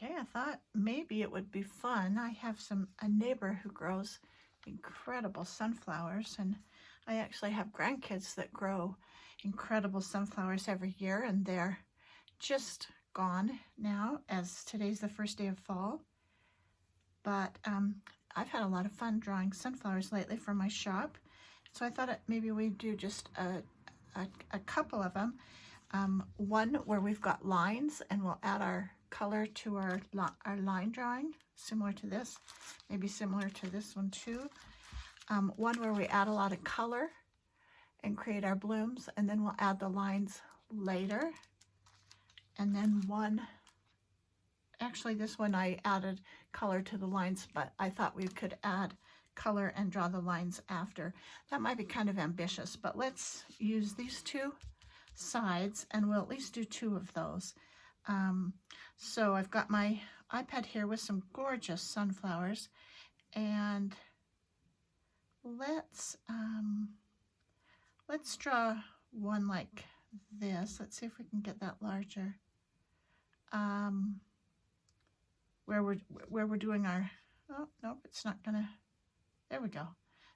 Okay, I thought maybe it would be fun. I have a neighbor who grows incredible sunflowers, and I actually have grandkids that grow incredible sunflowers every year, and they're just gone now as today's the first day of fall. But I've had a lot of fun drawing sunflowers lately for my shop, so I thought maybe we'd do just a couple of them. One where we've got lines, and we'll add our color to our line drawing, similar to this, maybe similar to this one too. One where we add a lot of color and create our blooms, and then we'll add the lines later. And then one, actually this one I added color to the lines, but I thought we could add color and draw the lines after. That might be kind of ambitious, but let's use these two sides, and we'll at least do two of those. So I've got my iPad here with some gorgeous sunflowers, and let's draw one like this. Let's see if we can get that larger. Where we're doing our, oh nope, it's not gonna, there we go,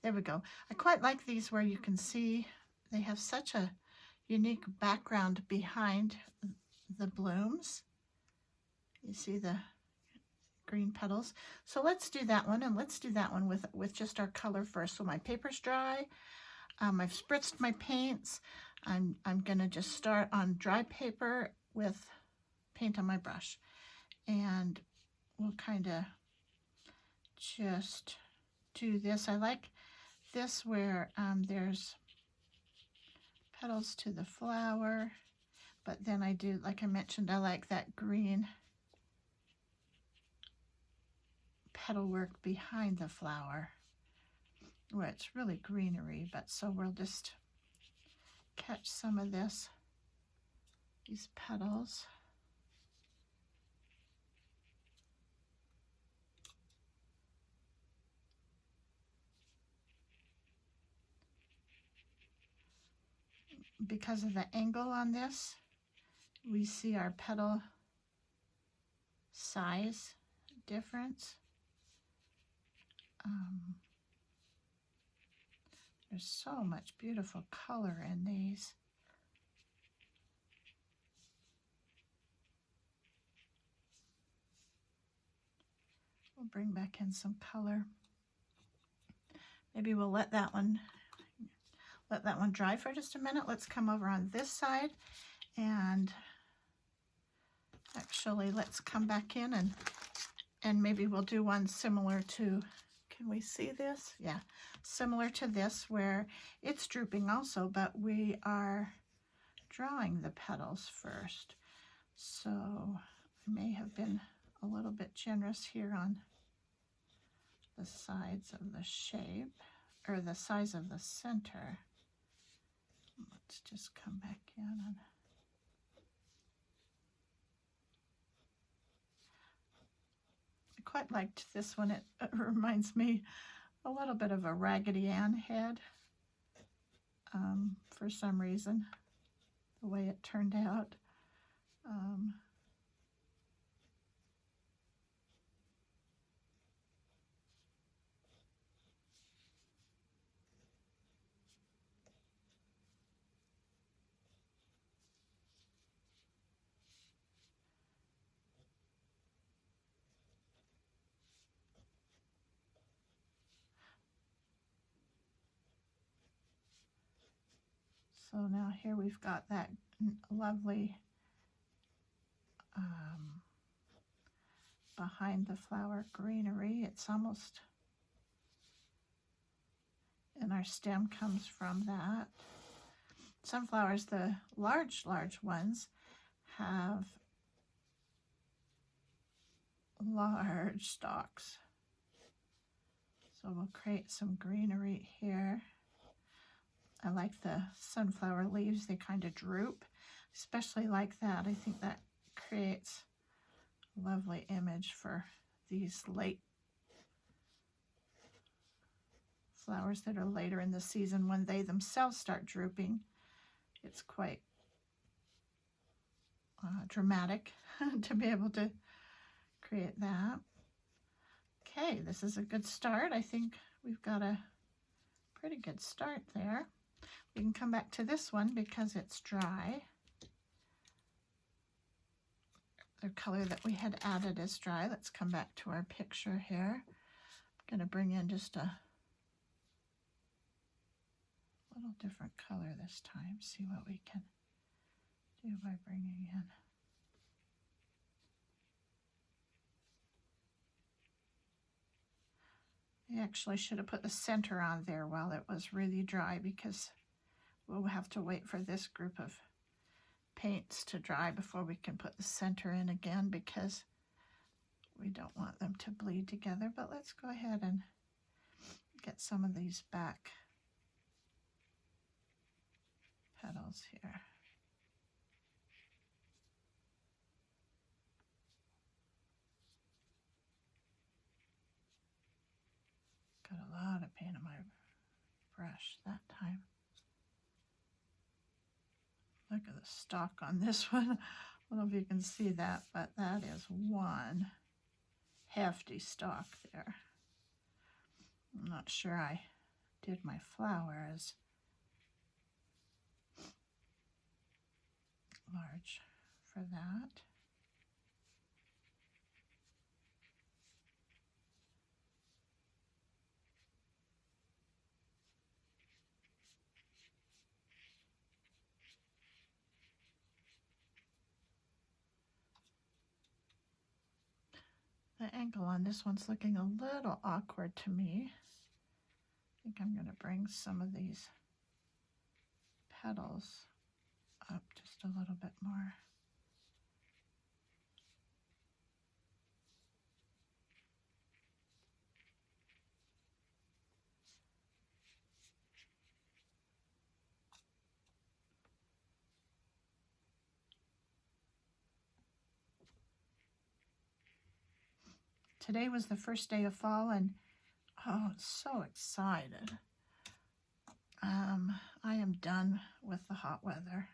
there we go. I quite like these where you can see they have such a unique background behind the blooms. You see the green petals. So let's do that one, and let's do that one with just our color first. So my paper's dry. I've spritzed my paints. I'm gonna just start on dry paper with paint on my brush, and we'll kind of just do this. I like this where there's petals to the flower, but then I do, like I mentioned, I like that green petal work behind the flower where it's really greenery. But so we'll just catch some of these petals. Because of the angle on this, we see our petal size difference. There's so much beautiful color in these. We'll bring back in some color. Maybe we'll let that one dry for just a minute. Let's come over on this side, and actually let's come back in and maybe we'll do one similar to, can we see this? Yeah, similar to this where it's drooping also, but we are drawing the petals first. So I may have been a little bit generous here on the sides of the shape, or the size of the center. Let's just come back in and I quite liked this one. It reminds me a little bit of a Raggedy Ann head for some reason, the way it turned out. So now here we've got that lovely behind the flower greenery. It's almost, and our stem comes from that. Sunflowers, the large ones, have large stalks. So we'll create some greenery here. I like the sunflower leaves, they kind of droop, especially like that. I think that creates a lovely image for these late flowers that are later in the season when they themselves start drooping. It's quite dramatic to be able to create that. Okay, this is a good start. I think we've got a pretty good start there. We can come back to this one because it's dry. The color that we had added is dry. Let's come back to our picture here. I'm going to bring in just a little different color this time. See what we can do by bringing in. I actually should have put the center on there while it was really dry, because we'll have to wait for this group of paints to dry before we can put the center in again, because we don't want them to bleed together. But let's go ahead and get some of these back petals here. Got a lot of paint on my brush that time. Look at the stalk on this one. I don't know if you can see that, but that is one hefty stalk there. I'm not sure I did my flowers large for that. The angle on this one's looking a little awkward to me. I think I'm going to bring some of these petals up just a little bit more. Today was the first day of fall, and oh, so excited. I am done with the hot weather.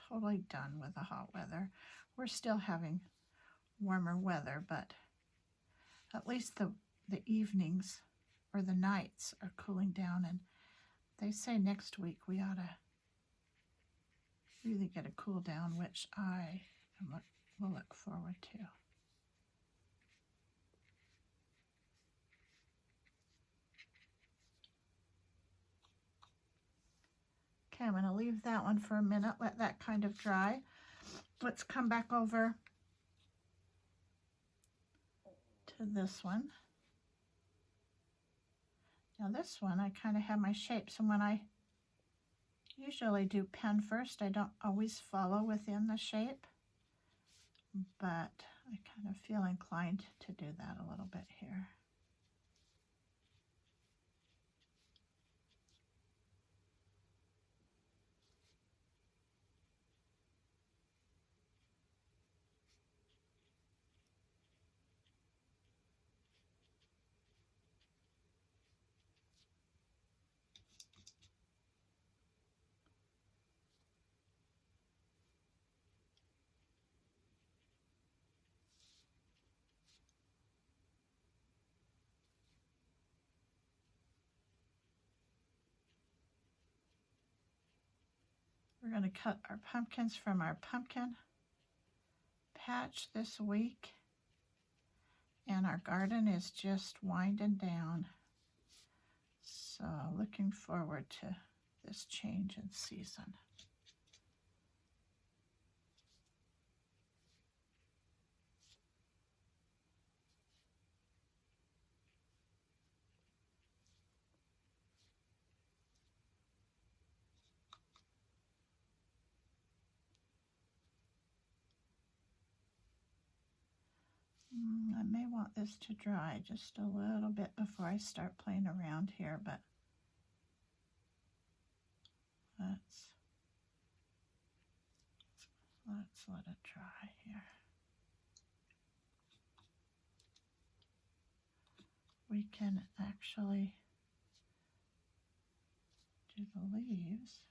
Totally done with the hot weather. We're still having warmer weather, but at least the evenings or the nights are cooling down, and they say next week we ought to really get a cool down, which I will look forward to. Okay, I'm going to leave that one for a minute, let that kind of dry. Let's come back over to this one. Now this one, I kind of have my shapes, and when I usually do pen first, I don't always follow within the shape, but I kind of feel inclined to do that a little bit here. We're going to cut our pumpkins from our pumpkin patch this week, and our garden is just winding down. So looking forward to this change in season. I may want this to dry just a little bit before I start playing around here, but let's let it dry here. We can actually do the leaves.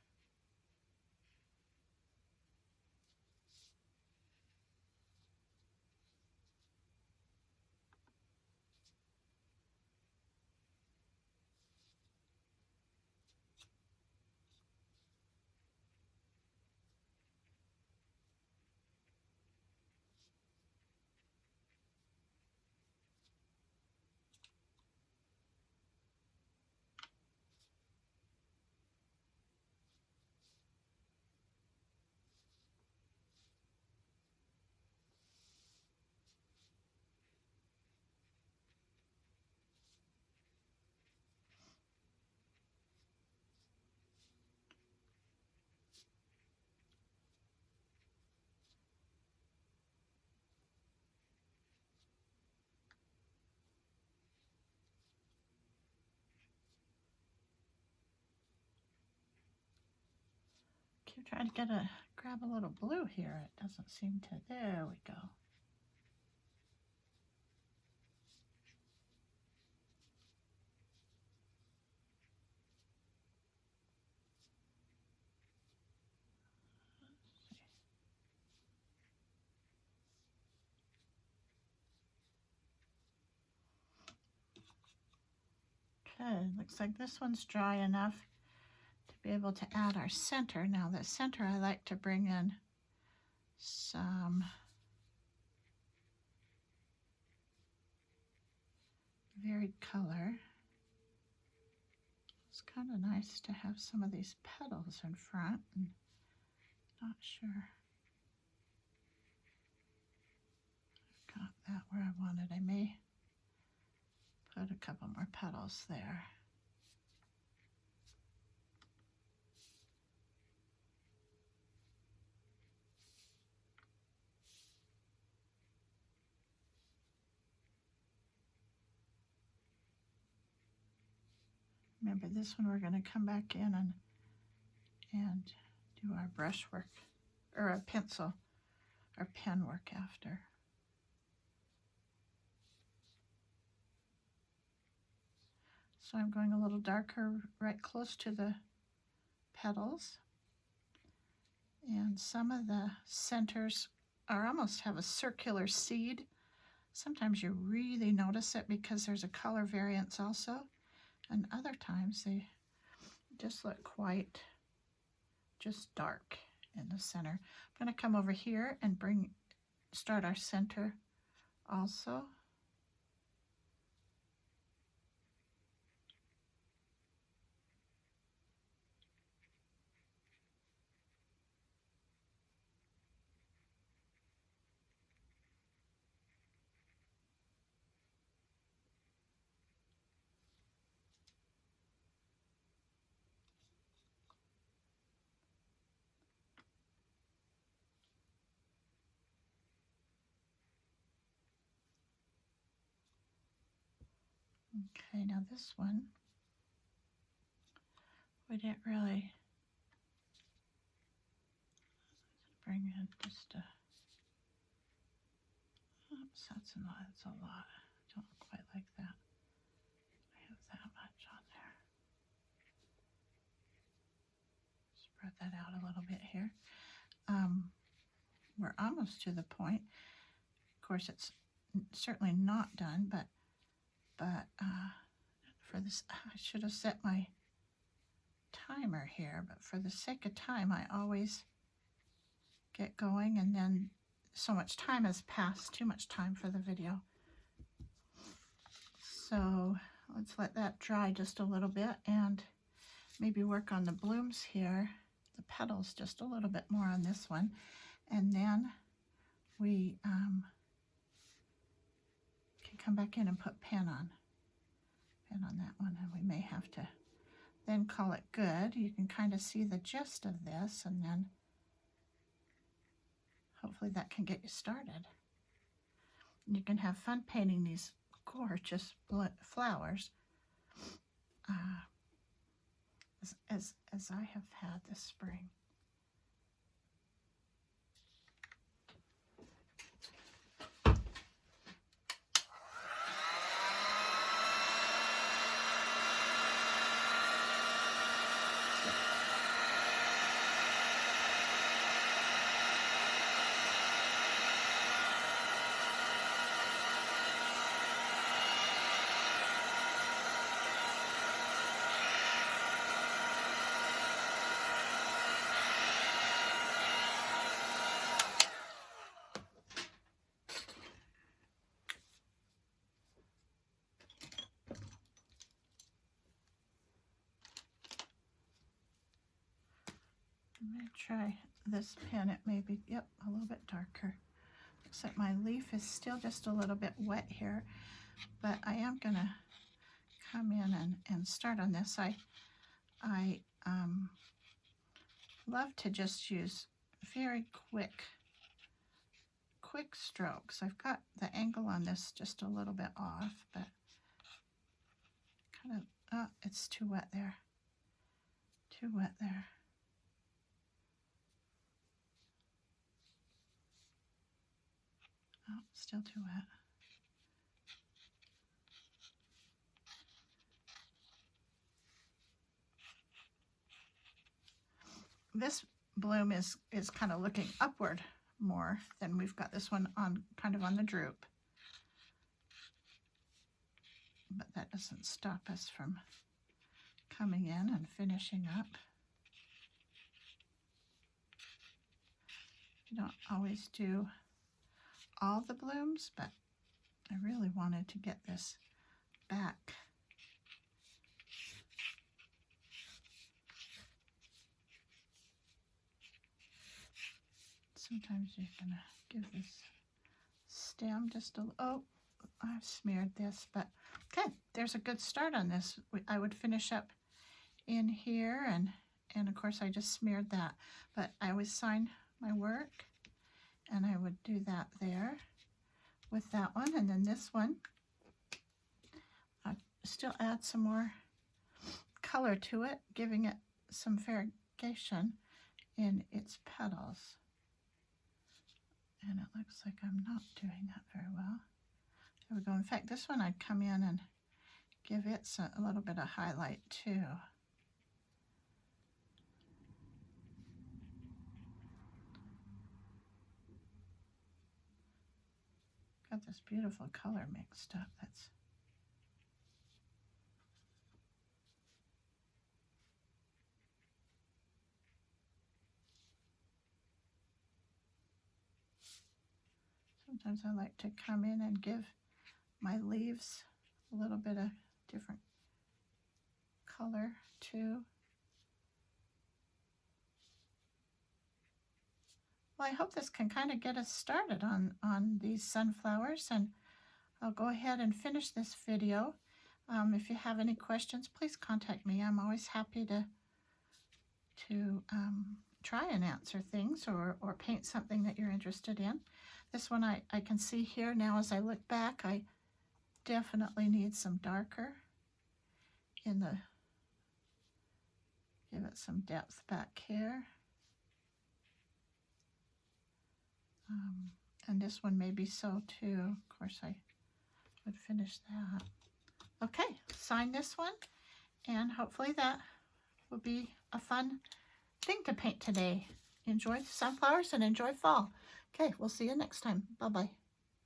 Keep trying to grab a little blue here. It doesn't seem to. There we go. Okay, looks like this one's dry enough to be able to add our center. Now the center, I like to bring in some varied color. It's kind of nice to have some of these petals in front, and not sure I've got that where I wanted. I may put a couple more petals there. Remember, this one we're going to come back in and do our brush work, or a pencil, or pen work after. So I'm going a little darker right close to the petals. And some of the centers are almost have a circular seed. Sometimes you really notice it because there's a color variance also. And other times they just look quite just dark in the center. I'm going to come over here and start our center also. Okay, now this one, we didn't really bring in just a, oops, that's a lot. I don't quite like that. I have that much on there. Spread that out a little bit here. We're almost to the point. Of course, it's certainly not done, but for this, I should have set my timer here, but for the sake of time, I always get going, and then so much time has passed, too much time for the video. So let's let that dry just a little bit and maybe work on the blooms here, the petals just a little bit more on this one, and then we can come back in and put pen on that one, and we may have to then call it good. You can kind of see the gist of this, and then hopefully that can get you started. You can have fun painting these gorgeous flowers as I have had this spring. I'm going to try this pen. It may be, yep, a little bit darker. Looks like my leaf is still just a little bit wet here, but I am going to come in and start on this. I love to just use very quick strokes. I've got the angle on this just a little bit off, but kind of, oh, it's too wet there. Too wet there. Oh, still too wet. This bloom is kind of looking upward more than we've got this one on kind of on the droop. But that doesn't stop us from coming in and finishing up. You don't always do all the blooms, but I really wanted to get this back. Sometimes you're gonna give this stem just a, oh, I've smeared this, but okay, there's a good start on this. I would finish up in here, and of course I just smeared that, but I always sign my work, and I would do that there with that one, and then this one, I still add some more color to it, giving it some variegation in its petals. And it looks like I'm not doing that very well. There we go. In fact, this one I'd come in and give it a little bit of highlight too. Got this beautiful color mixed up. That's sometimes I like to come in and give my leaves a little bit of different color too. Well, I hope this can kind of get us started on these sunflowers, and I'll go ahead and finish this video. If you have any questions, please contact me. I'm always happy to try and answer things or paint something that you're interested in. This one I can see here now as I look back, I definitely need some darker in the, give it some depth back here. And this one maybe so too. Of course I would finish that. Okay, sign this one, and hopefully that will be a fun thing to paint today. Enjoy the sunflowers and enjoy fall. Okay, we'll see you next time. Bye-bye.